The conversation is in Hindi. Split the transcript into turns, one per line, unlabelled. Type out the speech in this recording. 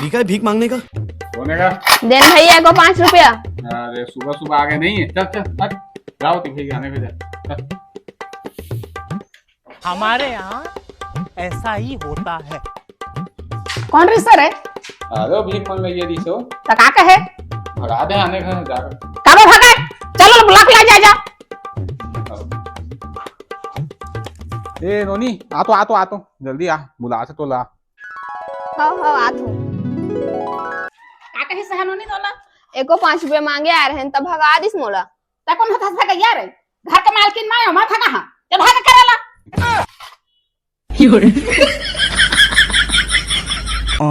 तरीका है भीख मांगने का।
होने का
देन भैया को 5 रुपया।
अरे सुबह सुबह आगे नहीं है, चल चल हट जाओ तो भीख आने भेजा।
हमारे यहाँ ऐसा ही होता है।
कौन रे सर है?
अरे भीख मांग रही है दिसो,
तका के है?
भगा दे आने का जाकर।
कब भगा? चलो बुला के ला जा।
ए नोनी आ तो जल्दी आ, बुला से तो ला।
हां आथू। का कही सहनोनी दोला? एको 5 रुपया मांगे आ रहे हैं तब भगा दिस मोला।
ता कौन हथा था यार घर के मालकिन मायो माथा कहां जब भाग करेला
आ